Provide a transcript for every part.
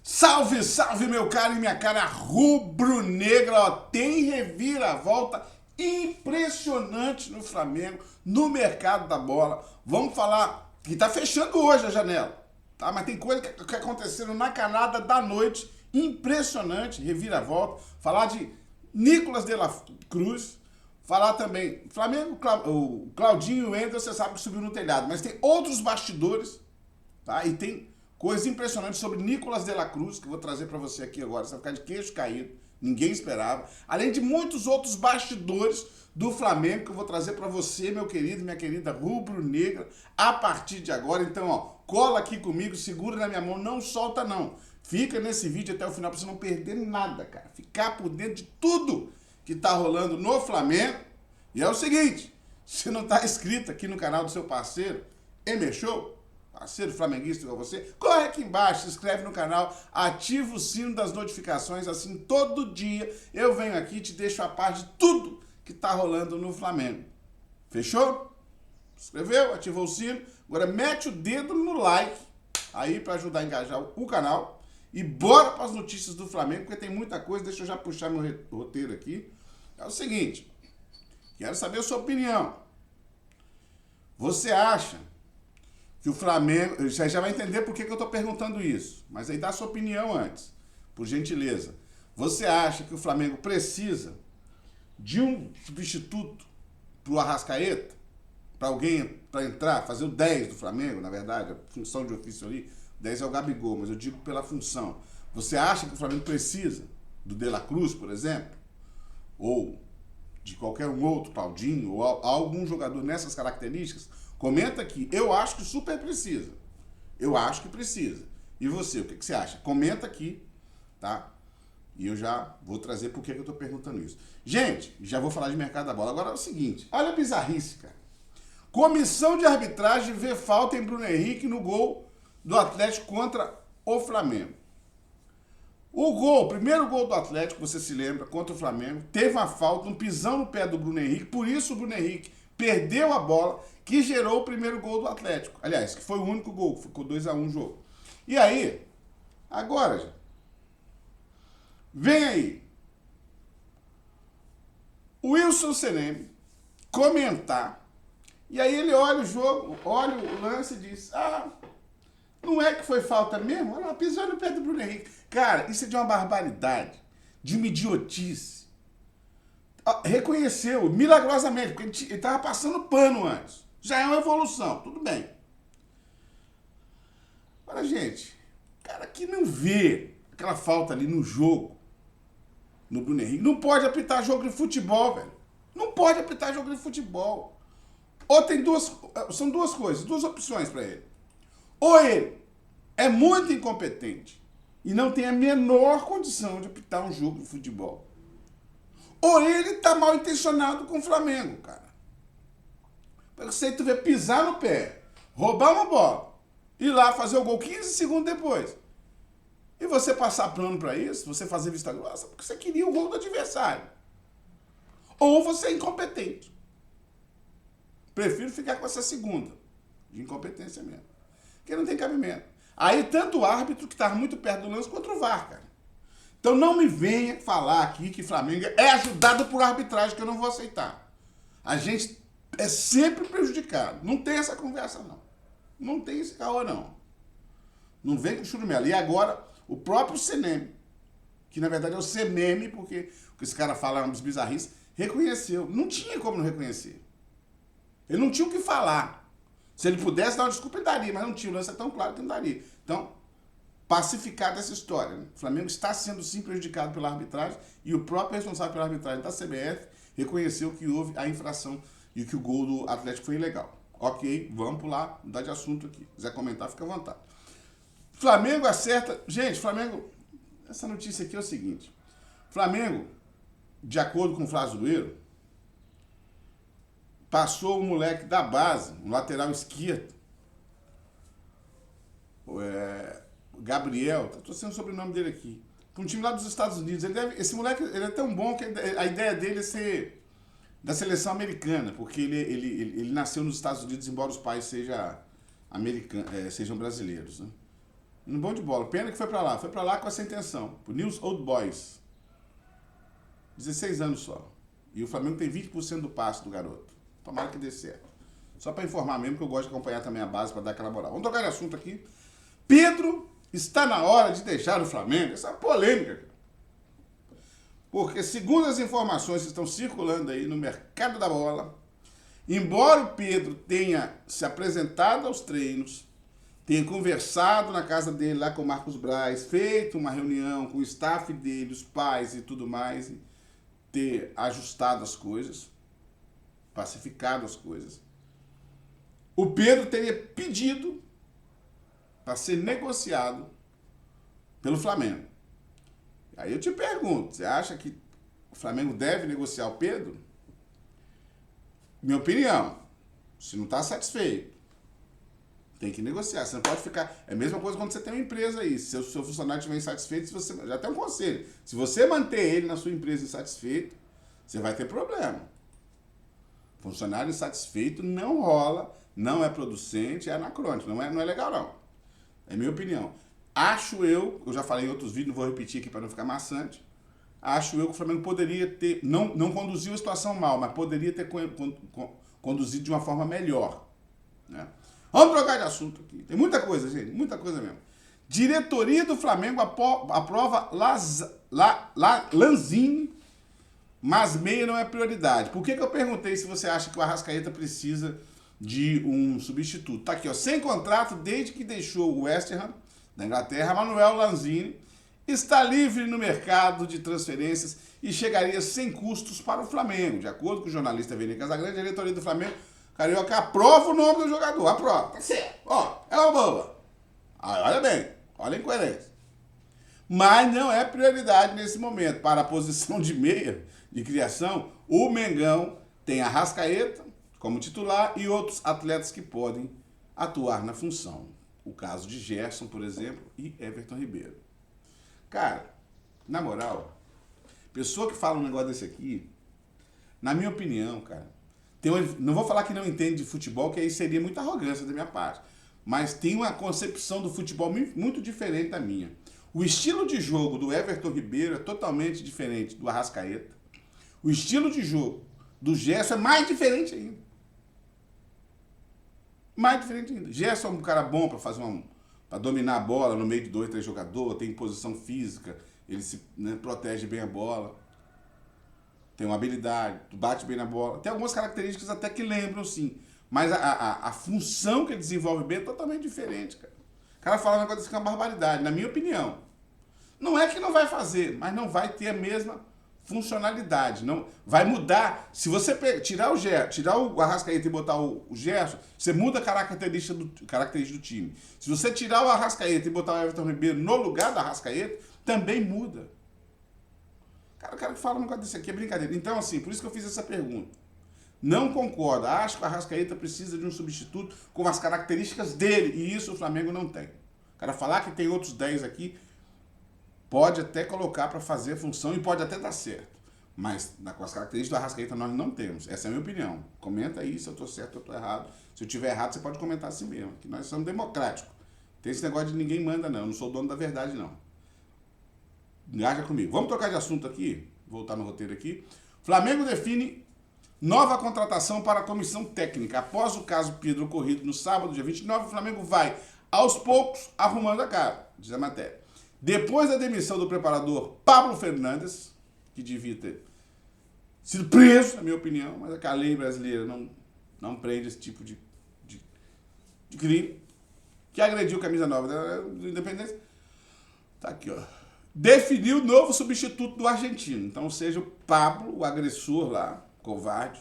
Salve, salve, meu caro e minha cara rubro-negra, ó, tem reviravolta impressionante no Flamengo, no mercado da bola. Vamos falar que tá fechando hoje a janela, tá? Mas tem coisa que aconteceram na canada da noite, impressionante, reviravolta. Falar de Nicolas de la Cruz, falar também, Flamengo, o Claudinho e o Wendel, você sabe que subiu no telhado, mas tem outros bastidores, tá? E tem coisa impressionante sobre Nicolas de la Cruz, que eu vou trazer para você aqui agora. Você vai ficar de queixo caído, ninguém esperava. Além de muitos outros bastidores do Flamengo, que eu vou trazer para você, meu querido e minha querida rubro-negra, a partir de agora. Então, ó, cola aqui comigo, segura na minha mão, não solta não. Fica nesse vídeo até o final para você não perder nada, cara. Ficar por dentro de tudo que tá rolando no Flamengo. E é o seguinte, se não tá inscrito aqui no canal do seu parceiro, Show, parceiro flamenguista igual você, corre aqui embaixo, se inscreve no canal, ativa o sino das notificações, assim todo dia eu venho aqui e te deixo a par de tudo que tá rolando no Flamengo. Fechou? Se inscreveu? Ativou o sino? Agora mete o dedo no like aí para ajudar a engajar o canal e bora para as notícias do Flamengo, porque tem muita coisa. Deixa eu já puxar meu roteiro aqui. É o seguinte, quero saber a sua opinião. Você acha que o Flamengo... Você já vai entender por que eu estou perguntando isso. Mas aí dá a sua opinião antes, por gentileza. Você acha que o Flamengo precisa de um substituto para o Arrascaeta? Para alguém, para entrar, fazer o 10 do Flamengo, na verdade, a função de ofício ali, 10 é o Gabigol, mas eu digo pela função. Você acha que o Flamengo precisa do De La Cruz, por exemplo? Ou de qualquer um outro, Claudinho, ou algum jogador nessas características? Comenta aqui. Eu acho que super precisa. Eu acho que precisa. E você, o que você acha? Comenta aqui, tá? E eu já vou trazer por que eu tô perguntando isso. Gente, já vou falar de mercado da bola. Agora é o seguinte, olha a bizarrice, cara. Comissão de arbitragem vê falta em Bruno Henrique no gol do Atlético contra o Flamengo. O primeiro gol do Atlético, você se lembra, contra o Flamengo, teve uma falta, um pisão no pé do Bruno Henrique, por isso o Bruno Henrique perdeu a bola, que gerou o primeiro gol do Atlético. Aliás, que foi o único gol, ficou 2-1 o jogo. E aí, agora, vem aí, o Wilson Senem comentar, e aí ele olha o jogo, olha o lance e diz, não é que foi falta mesmo? Olha lá, pisou no pé do Bruno Henrique. Cara, isso é de uma barbaridade, de uma idiotice. Reconheceu, milagrosamente, porque ele estava passando pano antes. Já é uma evolução, tudo bem. Agora, gente, cara que não vê aquela falta ali no jogo, no Bruno Henrique, não pode apitar jogo de futebol, velho. Não pode apitar jogo de futebol. Ou tem são duas coisas, duas opções para ele. Ou ele é muito incompetente e não tem a menor condição de apitar um jogo de futebol. Ou ele tá mal intencionado com o Flamengo, cara. Você tu vê pisar no pé, roubar uma bola, ir lá fazer o gol 15 segundos depois. E você passar plano para isso, você fazer vista grossa, porque você queria o gol do adversário. Ou você é incompetente. Prefiro ficar com essa segunda, de incompetência mesmo. Porque não tem cabimento. Aí tanto o árbitro, que estava muito perto do lance, contra o VAR, cara. Então não me venha falar aqui que Flamengo é ajudado por arbitragem, que eu não vou aceitar. A gente é sempre prejudicado. Não tem essa conversa, não. Não tem esse caô, não. Não vem com churumelo. E agora, o próprio Senem, que na verdade é o Sememe, porque o que esse cara fala é uma bizarrice, reconheceu. Não tinha como não reconhecer. Ele não tinha o que falar. Se ele pudesse dar uma desculpa, ele daria, mas não tinha. O lance é tão claro que não daria. Então, pacificada essa história, né? O Flamengo está sendo sim prejudicado pela arbitragem e o próprio responsável pela arbitragem da CBF reconheceu que houve a infração e que o gol do Atlético foi ilegal. Ok, vamos pular, mudar de assunto aqui. Se quiser comentar, fica à vontade. Flamengo acerta... Gente, Flamengo... Essa notícia aqui é o seguinte. Flamengo, de acordo com o Flávio Azevedo, passou o moleque da base, um lateral esquerdo, Gabriel, estou sendo o sobrenome dele aqui, para um time lá dos Estados Unidos. Esse moleque ele é tão bom que a ideia dele é ser da seleção americana, porque ele nasceu nos Estados Unidos, embora os pais sejam brasileiros, né? No bom de bola. Pena que foi pra lá. Foi pra lá com essa intenção. Pro News Old Boys. 16 anos só. E o Flamengo tem 20% do passe do garoto. Tomara que dê certo. Só pra informar mesmo, que eu gosto de acompanhar também a base pra dar aquela moral. Vamos trocar de assunto aqui. Pedro, está na hora de deixar o Flamengo. Essa é polêmica, cara. Porque, segundo as informações que estão circulando aí no mercado da bola, embora o Pedro tenha se apresentado aos treinos, tenha conversado na casa dele lá com o Marcos Braz, feito uma reunião com o staff dele, os pais e tudo mais, e ter ajustado as coisas, pacificado as coisas, o Pedro teria pedido para ser negociado pelo Flamengo. Aí eu te pergunto, você acha que o Flamengo deve negociar o Pedro? Minha opinião, se não está satisfeito, tem que negociar. Você não pode ficar... É a mesma coisa quando você tem uma empresa aí. Se o seu funcionário estiver insatisfeito, se você... já tem um conselho. Se você manter ele na sua empresa insatisfeito, você vai ter problema. Funcionário insatisfeito não rola, não é producente, é anacrônico. Não é legal, não. É minha opinião. Acho eu já falei em outros vídeos, não vou repetir aqui para não ficar maçante, acho eu que o Flamengo poderia ter, não conduziu a situação mal, mas poderia ter conduzido de uma forma melhor. Né? Vamos trocar de assunto aqui. Tem muita coisa, gente, muita coisa mesmo. Diretoria do Flamengo aprova Lanzini, mas meia não é prioridade. Por que eu perguntei se você acha que o Arrascaeta precisa de um substituto? Tá aqui, ó, sem contrato desde que deixou o West Ham da Inglaterra, Manuel Lanzini está livre no mercado de transferências e chegaria sem custos para o Flamengo. De acordo com o jornalista Vini Casagrande, a diretoria do Flamengo Carioca aprova o nome do jogador. Aprova. Tá certo. Ó, é uma boa. Olha bem, olha a incoerência. Mas não é prioridade nesse momento. Para a posição de meia de criação, o Mengão tem Arrascaeta como titular e outros atletas que podem atuar na função. O caso de Gerson, por exemplo, e Everton Ribeiro. Cara, na moral, pessoa que fala um negócio desse aqui, na minha opinião, cara, não vou falar que não entende de futebol, que aí seria muita arrogância da minha parte, mas tem uma concepção do futebol muito diferente da minha. O estilo de jogo do Everton Ribeiro é totalmente diferente do Arrascaeta. O estilo de jogo do Gerson é mais diferente ainda. Mais diferente ainda. Gerson é um cara bom para fazer para dominar a bola no meio de 2, 3 jogadores, tem posição física, ele se protege bem a bola, tem uma habilidade, bate bem na bola. Tem algumas características até que lembram, sim. Mas a função que ele desenvolve bem é totalmente diferente, cara. O cara fala um negócio desse que é uma barbaridade, na minha opinião. Não é que não vai fazer, mas não vai ter a mesma funcionalidade, não vai mudar. Se você tirar o Arrascaeta e botar o Gerson, você muda a característica do time. Se você tirar o Arrascaeta e botar o Everton Ribeiro no lugar do Arrascaeta, também muda. Cara, o cara que fala um negócio desse aqui é brincadeira. Então, assim, por isso que eu fiz essa pergunta. Não concordo. Acho que o Arrascaeta precisa de um substituto com as características dele, e isso o Flamengo não tem. O cara falar que tem outros 10 aqui, pode até colocar para fazer a função e pode até dar certo. Mas com as características do Arrascaeta nós não temos. Essa é a minha opinião. Comenta aí se eu estou certo ou estou errado. Se eu estiver errado, você pode comentar assim mesmo. Que nós somos democráticos. Tem esse negócio de ninguém manda, não. Eu não sou dono da verdade, não. Engaja comigo. Vamos trocar de assunto aqui. Voltar no roteiro aqui. Flamengo define nova contratação para a comissão técnica. Após o caso Pedro ocorrido no sábado, dia 29, o Flamengo vai, aos poucos, arrumando a cara, diz a matéria. Depois da demissão do preparador Pablo Fernandes, que devia ter sido preso, na minha opinião, mas é que a lei brasileira não prende esse tipo de crime, que agrediu a camisa 9 da Independência, tá aqui, ó. Definiu o novo substituto do argentino. Então, seja o Pablo, o agressor lá, covarde,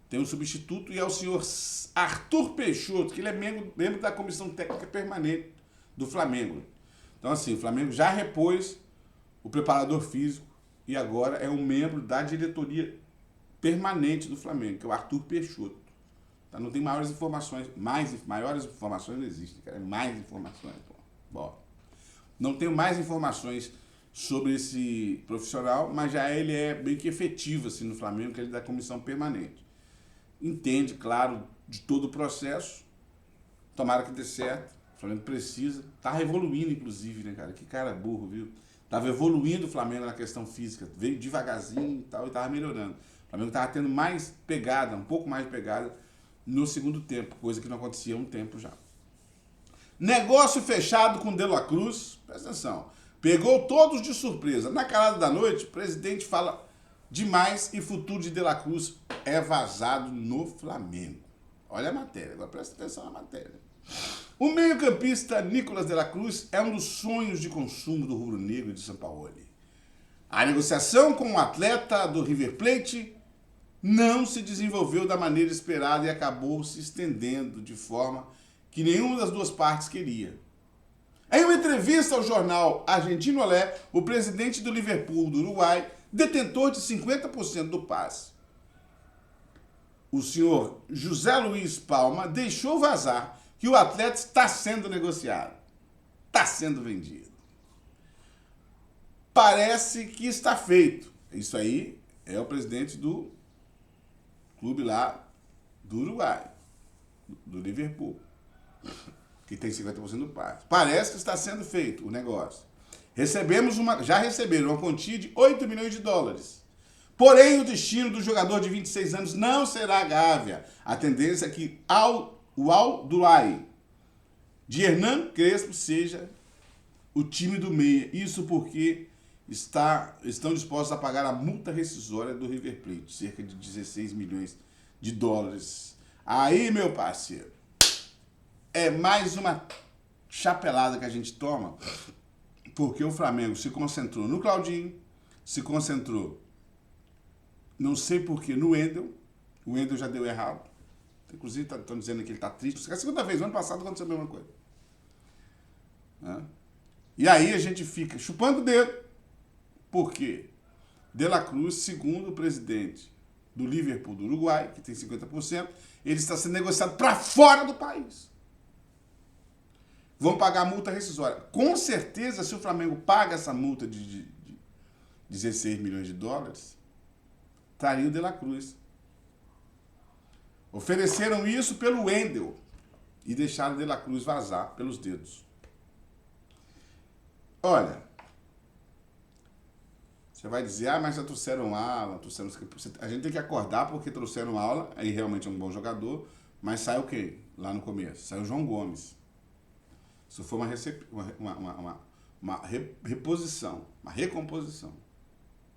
tem um substituto e é o senhor Arthur Peixoto, que ele é membro da comissão técnica permanente do Flamengo. Então, assim, o Flamengo já repôs o preparador físico e agora é um membro da diretoria permanente do Flamengo, que é o Arthur Peixoto. Tá? Não tem maiores informações, maiores informações não existem, cara, mais informações. Bom, não tenho mais informações sobre esse profissional, mas já ele é bem que efetivo assim, no Flamengo, que ele é da comissão permanente. Entende, claro, de todo o processo, tomara que dê certo. O Flamengo precisa. Tá evoluindo, inclusive, né, cara? Que cara burro, viu? Tava evoluindo o Flamengo na questão física. Veio devagarzinho e tal, e tava melhorando. O Flamengo tava tendo mais pegada, um pouco mais de pegada no segundo tempo, coisa que não acontecia há um tempo já. Negócio fechado com De La Cruz. Presta atenção. Pegou todos de surpresa. Na calada da noite, o presidente fala demais e futuro de La Cruz é vazado no Flamengo. Olha a matéria, agora presta atenção na matéria. O meio-campista Nicolas De La Cruz é um dos sonhos de consumo do rubro-negro de Sampaoli. A negociação com o atleta do River Plate não se desenvolveu da maneira esperada e acabou se estendendo de forma que nenhuma das duas partes queria. Em uma entrevista ao jornal Argentino Olé, o presidente do Liverpool do Uruguai, detentor de 50% do passe, o senhor José Luiz Palma, deixou vazar que o atleta está sendo negociado, está sendo vendido. Parece que está feito. Isso aí é o presidente do clube lá do Uruguai, do Liverpool, que tem 50% do passe. Parece que está sendo feito o negócio. Já receberam uma quantia de 8 milhões de dólares. Porém, o destino do jogador de 26 anos não será a Gávea. A tendência é que o Al-Duai de Hernan Crespo seja o time do meia. Isso porque estão dispostos a pagar a multa rescisória do River Plate, cerca de 16 milhões de dólares. Aí, meu parceiro, é mais uma chapelada que a gente toma, porque o Flamengo se concentrou no Claudinho, se concentrou, não sei porquê, no Wendel. O Wendel já deu errado. Inclusive, estão dizendo que ele está triste. É a segunda vez, no ano passado aconteceu a mesma coisa. E aí a gente fica chupando o dedo, porque De La Cruz, segundo o presidente do Liverpool do Uruguai, que tem 50%, ele está sendo negociado para fora do país. Vão pagar a multa rescisória. Com certeza, se o Flamengo paga essa multa de 16 milhões de dólares, traria o De La Cruz. Ofereceram isso pelo Wendel e deixaram o De La Cruz vazar pelos dedos. Olha, você vai dizer, mas já trouxeram aula, a gente tem que acordar porque trouxeram aula, aí realmente é um bom jogador, mas saiu quem? Lá no começo, saiu o João Gomes. Isso foi uma reposição, uma recomposição,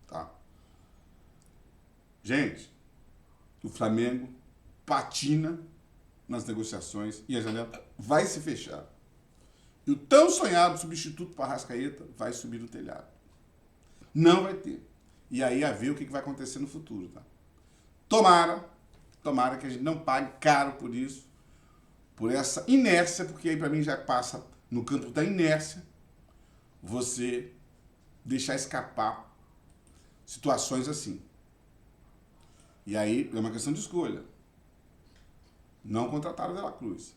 tá? Gente, o Flamengo patina nas negociações e a janela vai se fechar. E o tão sonhado substituto para Arrascaeta vai subir no telhado. Não vai ter. E aí a ver o que vai acontecer no futuro, tá? Tomara que a gente não pague caro por isso, por essa inércia, porque aí para mim já passa no campo da inércia você deixar escapar situações assim. E aí é uma questão de escolha. Não contrataram o De La Cruz.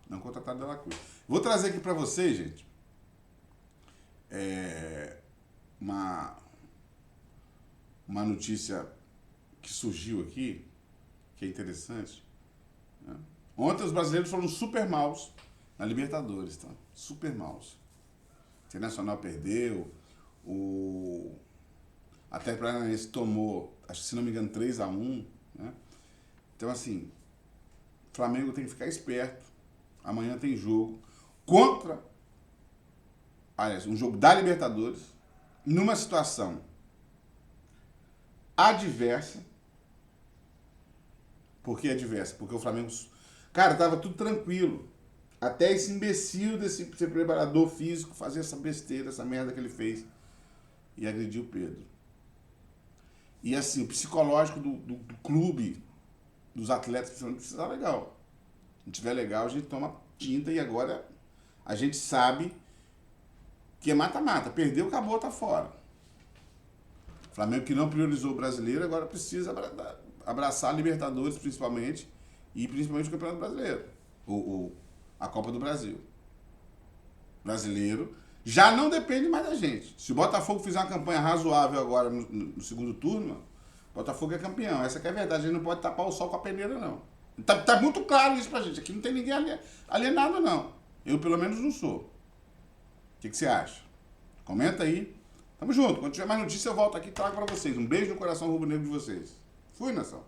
Não contrataram o De La Cruz. Vou trazer aqui para vocês, gente, uma notícia que surgiu aqui, que é interessante, né? Ontem os brasileiros foram super maus na Libertadores, tá? Super maus. O Internacional perdeu, o Atlético Paranaense tomou, acho que se não me engano, 3-1, né? Então, assim, o Flamengo tem que ficar esperto. Amanhã tem jogo contra, aliás, um jogo da Libertadores, numa situação adversa. Por que adversa? Porque o Flamengo... Cara, tava tudo tranquilo. Até esse imbecil desse preparador físico fazer essa besteira, essa merda que ele fez. E agrediu o Pedro. E assim, o psicológico do clube, dos atletas, precisa estar legal. Se não tiver legal, a gente toma tinta e agora a gente sabe que é mata-mata. Perdeu, acabou, tá fora. O Flamengo que não priorizou o brasileiro, agora precisa abraçar a Libertadores, principalmente, e principalmente o Campeonato Brasileiro, a Copa do Brasil. Brasileiro já não depende mais da gente. Se o Botafogo fizer uma campanha razoável agora no segundo turno, o Botafogo é campeão. Essa que é a verdade. A gente não pode tapar o sol com a peneira, não. Tá muito claro isso pra gente. Aqui não tem ninguém alienado, não. Eu, pelo menos, não sou. O que você acha? Comenta aí. Tamo junto. Quando tiver mais notícia, eu volto aqui e trago pra vocês. Um beijo no coração rubro-negro de vocês. Fui, nação.